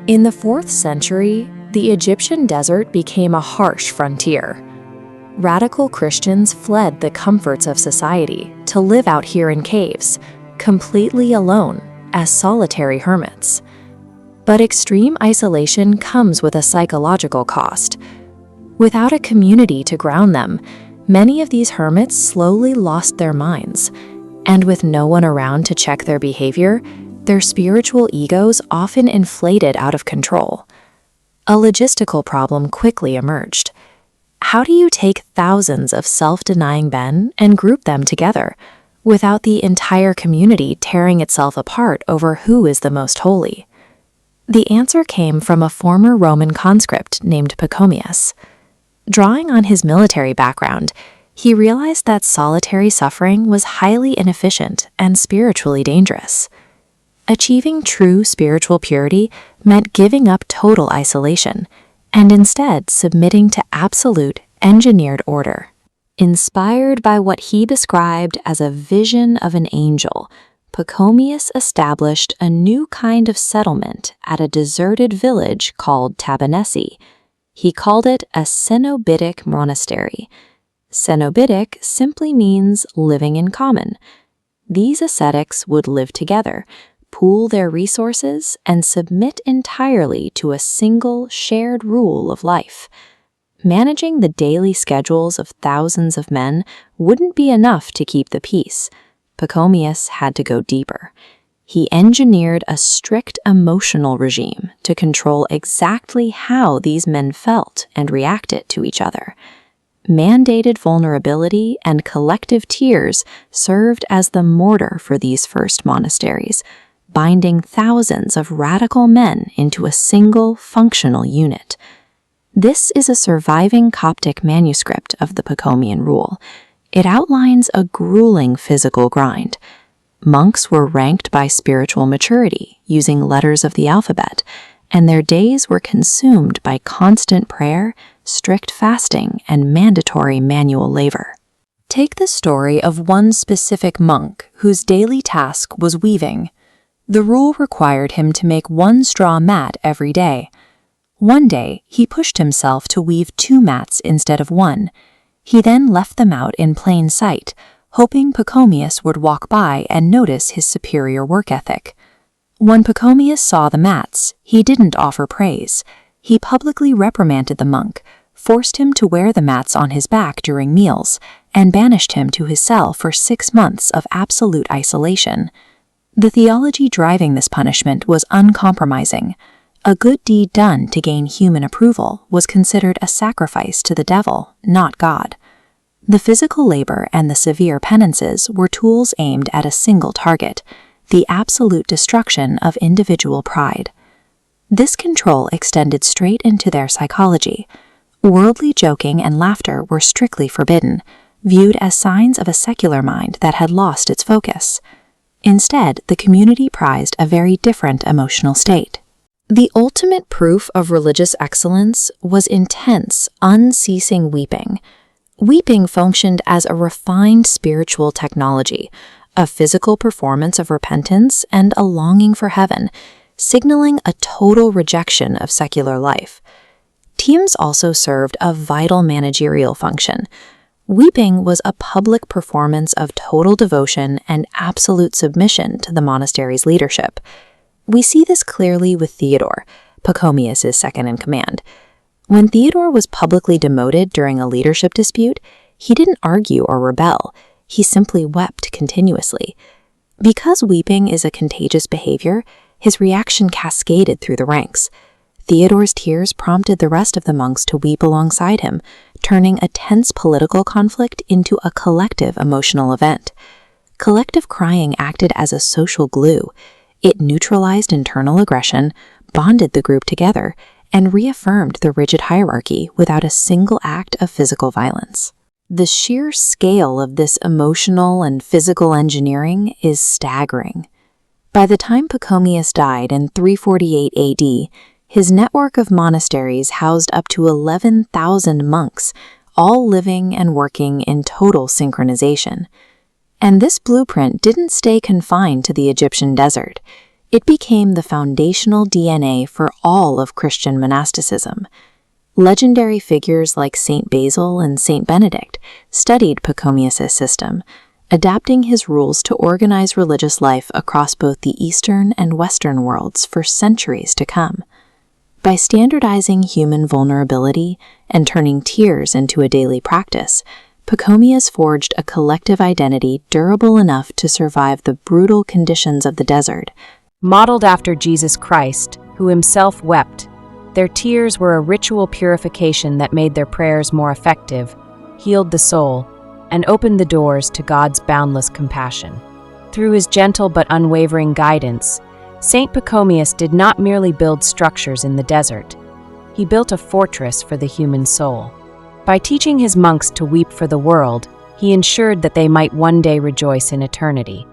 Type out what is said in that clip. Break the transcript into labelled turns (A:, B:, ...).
A: In the 4th century, the Egyptian desert became a harsh frontier. Radical Christians fled the comforts of society to live out here in caves, completely alone, as solitary hermits. But extreme isolation comes with a psychological cost. Without a community to ground them, many of these hermits slowly lost their minds, and with no one around to check their behavior, their spiritual egos often inflated out of control. A logistical problem quickly emerged. How do you take thousands of self-denying men and group them together, without the entire community tearing itself apart over who is the most holy? The answer came from a former Roman conscript named Pachomius. Drawing on his military background, he realized that solitary suffering was highly inefficient and spiritually dangerous. Achieving true spiritual purity meant giving up total isolation, and instead submitting to absolute, engineered order. Inspired by what he described as a vision of an angel, Pachomius established a new kind of settlement at a deserted village called Tabanesi. He called it a Cenobitic monastery. Cenobitic simply means living in common. These ascetics would live together, pool their resources, and submit entirely to a single shared rule of life. Managing the daily schedules of thousands of men wouldn't be enough to keep the peace. Pachomius had to go deeper. He engineered a strict emotional regime to control exactly how these men felt and reacted to each other. Mandated vulnerability and collective tears served as the mortar for these first monasteries, binding thousands of radical men into a single functional unit. This is a surviving Coptic manuscript of the Pachomian rule. It outlines a grueling physical grind. Monks were ranked by spiritual maturity using letters of the alphabet, and their days were consumed by constant prayer, strict fasting, and mandatory manual labor. Take the story of one specific monk whose daily task was weaving. The rule required him to make one straw mat every day. One day, he pushed himself to weave 2 mats instead of 1. He then left them out in plain sight, hoping Pachomius would walk by and notice his superior work ethic. When Pachomius saw the mats, he didn't offer praise. He publicly reprimanded the monk, forced him to wear the mats on his back during meals, and banished him to his cell for 6 months of absolute isolation. The theology driving this punishment was uncompromising. A good deed done to gain human approval was considered a sacrifice to the devil, not God. The physical labor and the severe penances were tools aimed at a single target, the absolute destruction of individual pride. This control extended straight into their psychology. Worldly joking and laughter were strictly forbidden, viewed as signs of a secular mind that had lost its focus. Instead, the community prized a very different emotional state. The ultimate proof of religious excellence was intense, unceasing weeping. Weeping functioned as a refined spiritual technology, a physical performance of repentance and a longing for heaven, signaling a total rejection of secular life. Teams also served a vital managerial function. Weeping was a public performance of total devotion and absolute submission to the monastery's leadership. We see this clearly with Theodore, Pachomius' second-in-command. When Theodore was publicly demoted during a leadership dispute, he didn't argue or rebel. He simply wept continuously. Because weeping is a contagious behavior, his reaction cascaded through the ranks. Theodore's tears prompted the rest of the monks to weep alongside him, turning a tense political conflict into a collective emotional event. Collective crying acted as a social glue. It neutralized internal aggression, bonded the group together, and reaffirmed the rigid hierarchy without a single act of physical violence. The sheer scale of this emotional and physical engineering is staggering. By the time Pachomius died in 348 AD, his network of monasteries housed up to 11,000 monks, all living and working in total synchronization. And this blueprint didn't stay confined to the Egyptian desert. It became the foundational DNA for all of Christian monasticism. Legendary figures like Saint Basil and Saint Benedict studied Pachomius' system, adapting his rules to organize religious life across both the Eastern and Western worlds for centuries to come. By standardizing human vulnerability and turning tears into a daily practice, Pachomius forged a collective identity durable enough to survive the brutal conditions of the desert.
B: Modeled after Jesus Christ, who himself wept, their tears were a ritual purification that made their prayers more effective, healed the soul, and opened the doors to God's boundless compassion. Through his gentle but unwavering guidance, Saint Pachomius did not merely build structures in the desert. He built a fortress for the human soul. By teaching his monks to weep for the world, he ensured that they might one day rejoice in eternity.